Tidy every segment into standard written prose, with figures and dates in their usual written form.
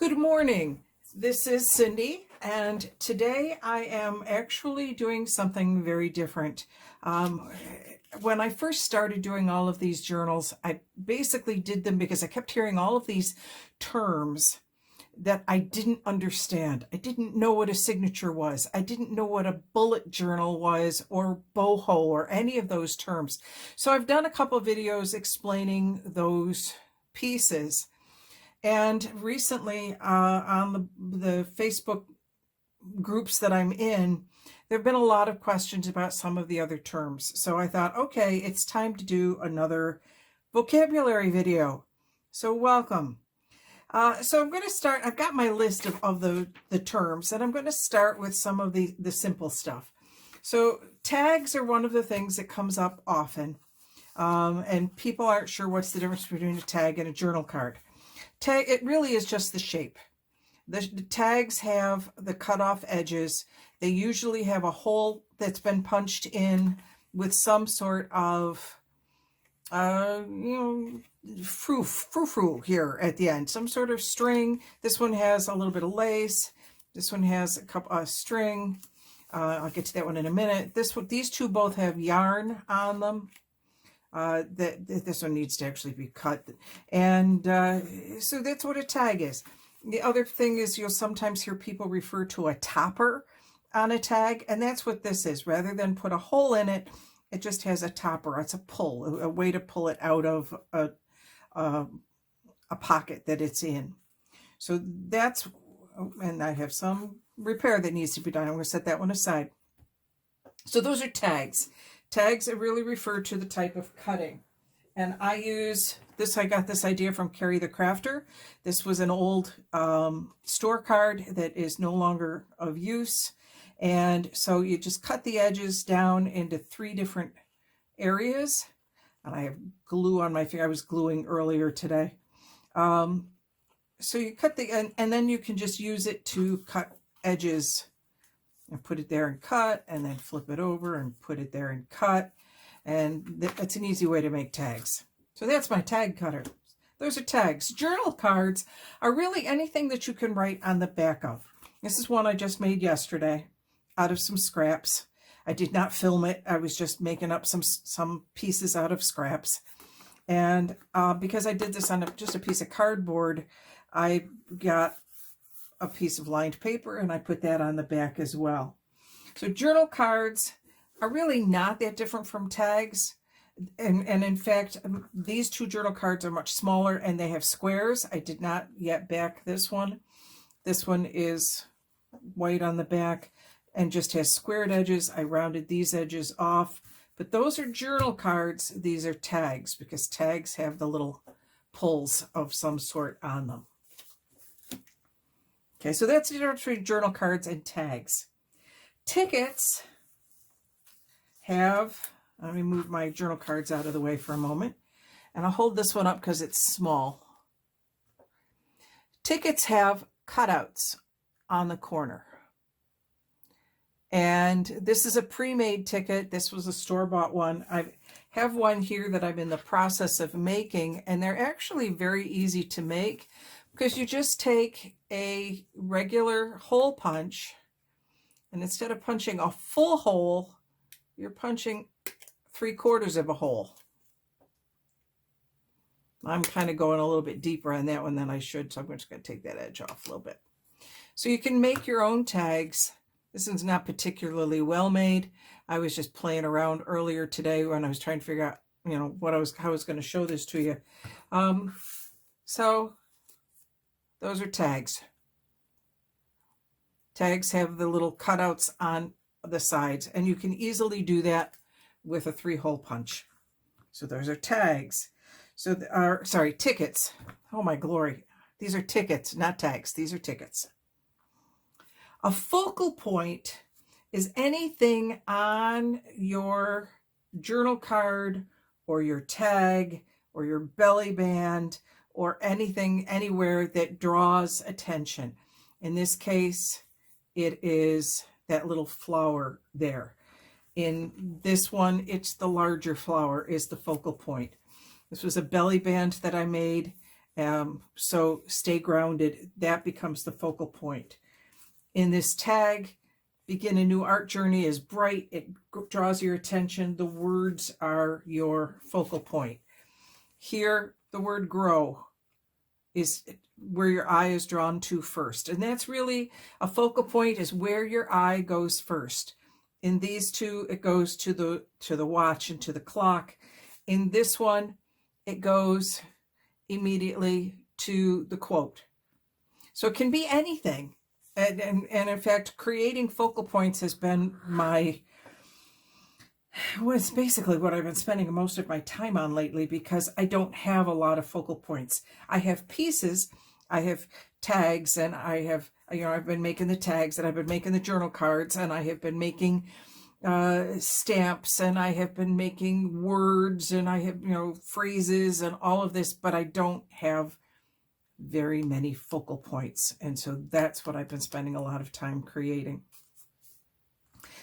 Good morning. This is Cindy, and today I am actually doing something very different. When I first started doing all of these journals, I basically did them because I kept hearing all of these terms that I didn't understand. I didn't know what a signature was. I didn't know what a bullet journal was, or boho, or any of those terms. So I've done a couple of videos explaining those pieces. And recently on the Facebook groups that I'm in, there have been a lot of questions about some of the other terms. So I thought, okay, it's time to do another vocabulary video. So welcome. So I'm going to start, I've got my list of the terms, and I'm going to start with some of the simple stuff. So tags are one of the things that comes up often. And people aren't sure what's the difference between a tag and a journal card. Tag, it really is just the shape. The tags have the cut off edges. They usually have a hole that's been punched in with some sort of, frou-frou here at the end. Some sort of string. This one has a little bit of lace. This one has a couple string. I'll get to that one in a minute. These two both have yarn on them. This one needs to actually be cut, and so that's what a tag is. The other thing is, you'll sometimes hear people refer to a topper on a tag, and that's what this is. Rather than put a hole in it, it just has a topper. It's a pull, a way to pull it out of a pocket that it's in. So that's, and I have some repair that needs to be done. I'm going to set that one aside. So those are tags. Tags really refer to the type of cutting. And I use this, I got this idea from Carrie the Crafter. This was an old store card that is no longer of use. And so you just cut the edges down into 3 different areas. And I have glue on my finger. I was gluing earlier today. So you cut and then you can just use it to cut edges. And put it there and cut, and then flip it over and put it there and cut. And that's an easy way to make tags. So that's my tag cutter. Those are tags. Journal cards are really anything that you can write on the back of. This is one I just made yesterday out of some scraps. I did not film it. I was just making up some pieces out of scraps. And because I did this on just a piece of cardboard, I got a piece of lined paper, and I put that on the back as well. So journal cards are really not that different from tags. And in fact, these 2 journal cards are much smaller, and they have squares. I did not yet back this one. This one is white on the back and just has squared edges. I rounded these edges off. But those are journal cards. These are tags, because tags have the little pulls of some sort on them. Okay, so that's the difference between journal cards and tags. Tickets have, let me move my journal cards out of the way for a moment, and I'll hold this one up because it's small. Tickets have cutouts on the corner. And this is a pre-made ticket. This was a store-bought one. I have one here that I'm in the process of making, and they're actually very easy to make, because you just take a regular hole punch, and instead of punching a full hole, you're punching 3/4 of a hole. I'm kind of going a little bit deeper on that one than I should, so I'm just going to take that edge off a little bit. So you can make your own tags. This one's not particularly well made. I was just playing around earlier today when I was trying to figure out, how I was going to show this to you. So those are tags. Tags have the little cutouts on the sides, and you can easily do that with a 3-hole punch. So those are tags. So tickets. Oh my glory. These are tickets, not tags. These are tickets. A focal point is anything on your journal card or your tag or your belly band or anything anywhere that draws attention. In this case, it is that little flower there. In this one, it's the larger flower is the focal point. This was a belly band that I made, So stay grounded. That becomes the focal point. In this tag, begin a new art journey is bright. It draws your attention. The words are your focal point. Here, the word grow is where your eye is drawn to first. And that's really a focal point, is where your eye goes first. In these two, it goes to the watch and to the clock. In this one, it goes immediately to the quote. So it can be anything. And in fact, creating focal points has been it's basically what I've been spending most of my time on lately, because I don't have a lot of focal points. I have pieces, I have tags, and I have, I've been making the tags, and I've been making the journal cards, and I have been making stamps, and I have been making words, and I have, phrases and all of this, but I don't have very many focal points. And so that's what I've been spending a lot of time creating.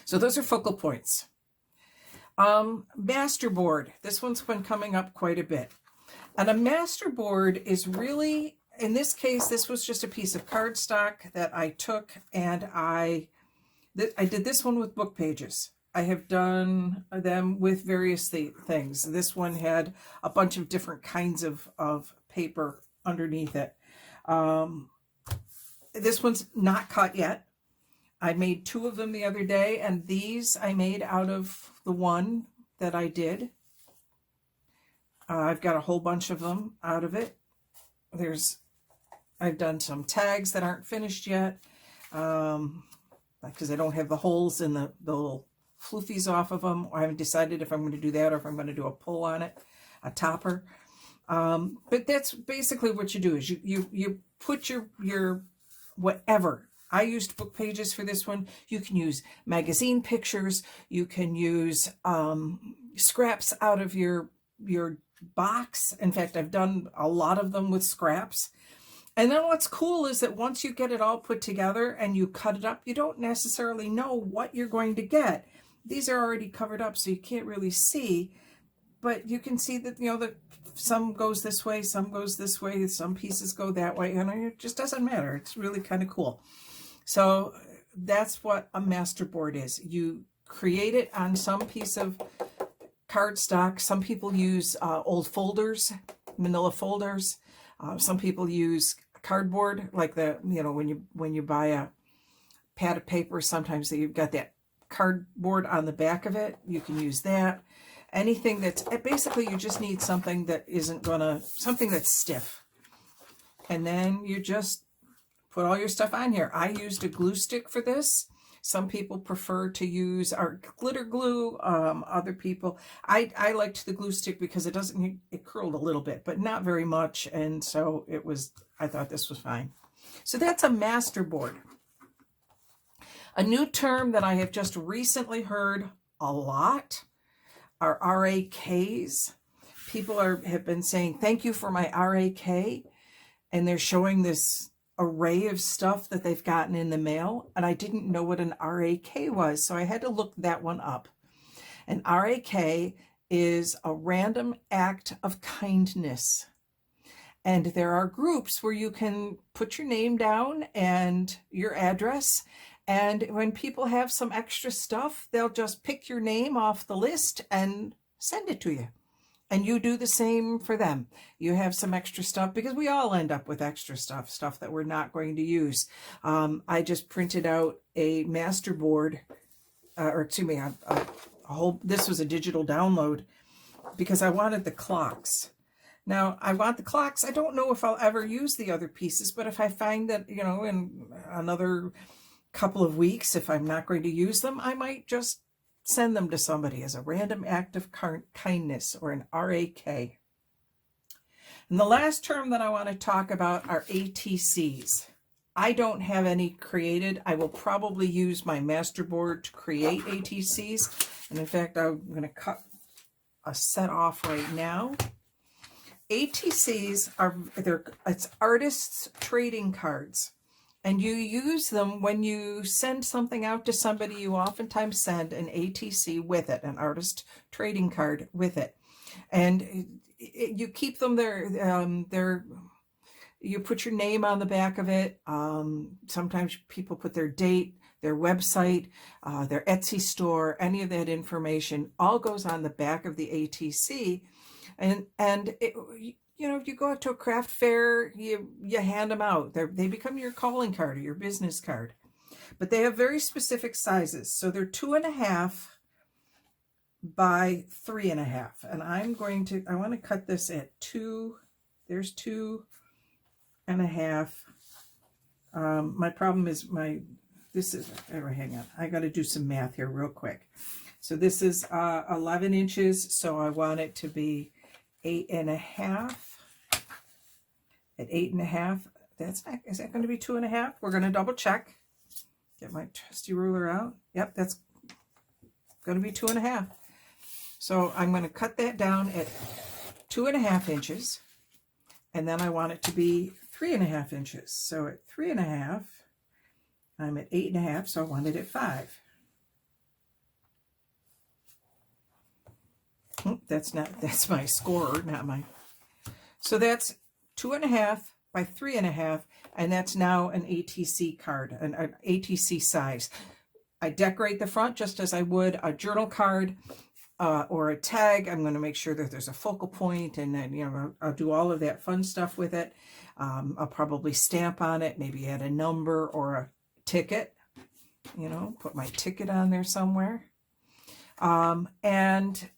So those are focal points. Masterboard. This one's been coming up quite a bit. And a masterboard is really, in this case, this was just a piece of cardstock that I took, and I did this one with book pages. I have done them with various things. This one had a bunch of different kinds of paper underneath it. This one's not cut yet. I made 2 of them the other day, and these I made out of the one that I did. I've got a whole bunch of them out of it. I've done some tags that aren't finished yet, because I don't have the holes in the little floofies off of them. I haven't decided if I'm going to do that or if I'm going to do a pull on it, a topper. But that's basically what you do, is you put your whatever. I used book pages for this one. You can use magazine pictures. You can use scraps out of your box. In fact, I've done a lot of them with scraps. And then what's cool is that once you get it all put together and you cut it up, you don't necessarily know what you're going to get. These are already covered up, so you can't really see. But you can see that, that some goes this way, some goes this way, some pieces go that way. And it just doesn't matter. It's really kind of cool. So that's what a masterboard is. You create it on some piece of cardstock. Some people use old folders, manila folders. Some people use cardboard, like when you buy a pad of paper, sometimes you've got that cardboard on the back of it. You can use that. Anything that's, basically you just need something that something that's stiff. And then you just put all your stuff on here. I used a glue stick for this. Some people prefer to use our glitter glue. Other people, I liked the glue stick because it curled a little bit, but not very much. And so I thought this was fine. So that's a masterboard. A new term that I have just recently heard a lot are RAKs. People have been saying, thank you for my RAK. And they're showing this array of stuff that they've gotten in the mail, and I didn't know what an RAK was, so I had to look that one up. An RAK is a random act of kindness, and there are groups where you can put your name down and your address, and when people have some extra stuff, they'll just pick your name off the list and send it to you. And you do the same for them. You have some extra stuff, because we all end up with extra stuff that we're not going to use. I just printed out a masterboard, this was a digital download, because I wanted the clocks. Now, I want the clocks. I don't know if I'll ever use the other pieces, but if I find that, in another couple of weeks, if I'm not going to use them, I might just send them to somebody as a random act of kindness, or an RAK. And the last term that I want to talk about are ATCs. I don't have any created. I will probably use my masterboard to create ATCs. And in fact, I'm going to cut a set off right now. ATCs it's artists' trading cards. And you use them when you send something out to somebody. You oftentimes send an ATC with it, an artist trading card with it. And you keep them there. They're You put your name on the back of it. Sometimes people put their date, their website, their Etsy store, any of that information all goes on the back of the ATC. And it, you know, if you go out to a craft fair, you hand them out. They become your calling card or your business card. But they have very specific sizes. So they're 2.5 by 3.5. And I want to cut this at 2. There's 2.5. My problem is hang on. I got to do some math here real quick. So this is 11 inches. So I want it to be 8.5. At 8.5, is that going to be 2.5? We're going to double check. Get my trusty ruler out. Yep, that's going to be 2.5. So I'm going to cut that down at 2.5 inches. And then I want it to be 3.5 inches. So at 3.5, I'm at 8.5, so I want it at 5. That's my scorer, not my. So that's 2.5 by 3.5, and that's now an ATC card, an ATC size. I decorate the front just as I would a journal card or a tag. I'm going to make sure that there's a focal point, and then, you know, I'll do all of that fun stuff with it. I'll probably stamp on it, maybe add a number or a ticket, you know, put my ticket on there somewhere. And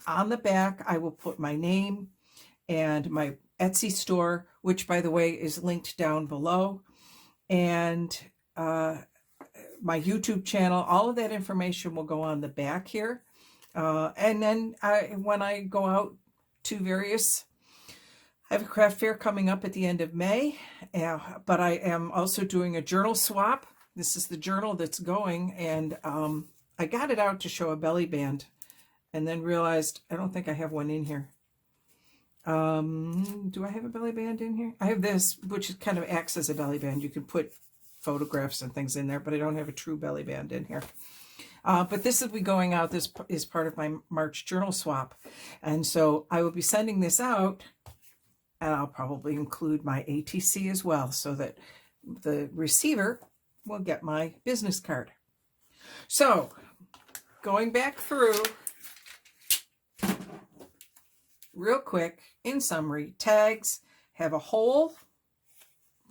on the back, I will put my name and my Etsy store, which, by the way, is linked down below, and my YouTube channel. All of that information will go on the back here. And then when I go out to various, I have a craft fair coming up at the end of May, but I am also doing a journal swap. This is the journal that's going, and I got it out to show a belly band, and then realized I don't think I have one in here. Do I have a belly band in here? I have this, which kind of acts as a belly band. You can put photographs and things in there, but I don't have a true belly band in here. But this will be going out. This is part of my March journal swap. And so I will be sending this out, and I'll probably include my ATC as well, so that the receiver will get my business card. So going back through real quick, in summary, tags have a hole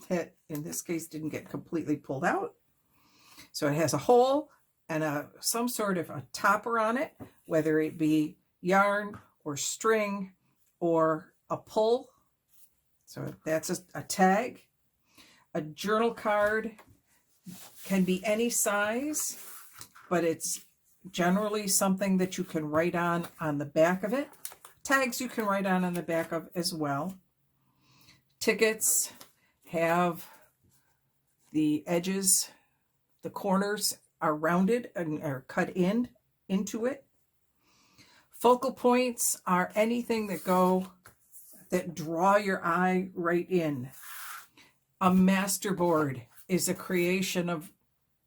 that in this case didn't get completely pulled out. So it has a hole and some sort of a topper on it, whether it be yarn or string or a pull. So that's a tag. A journal card can be any size, but it's generally something that you can write on the back of it. Tags you can write on the back of as well. Tickets have the edges, the corners are rounded and are cut into it. Focal points are anything that draw your eye right in. A masterboard is a creation of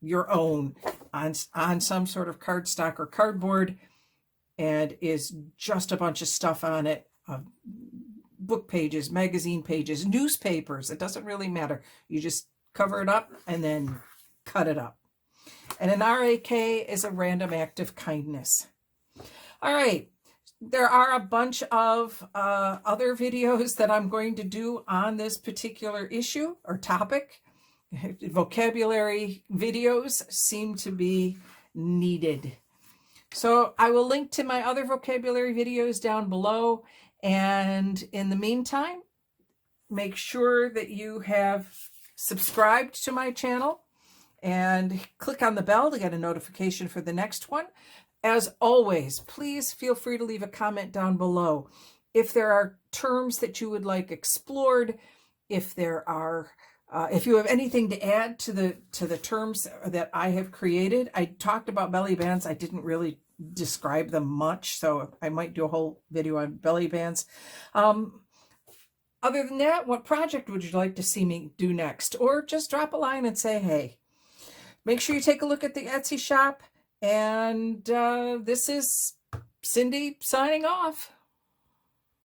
your own on some sort of cardstock or cardboard, and is just a bunch of stuff on it, book pages, magazine pages, newspapers. It doesn't really matter. You just cover it up and then cut it up. And an RAK is a random act of kindness. All right. There are a bunch of other videos that I'm going to do on this particular issue or topic. Vocabulary videos seem to be needed. So I will link to my other vocabulary videos down below. And in the meantime, make sure that you have subscribed to my channel and click on the bell to get a notification for the next one. As always, please feel free to leave a comment down below. If there are terms that you would like explored, if there are if you have anything to add to the terms that I have created. I talked about belly bands. I didn't really describe them much, so I might do a whole video on belly bands. Other than that, what project would you like to see me do next? Or just drop a line and say, hey. Make sure you take a look at the Etsy shop. And this is Cindy signing off.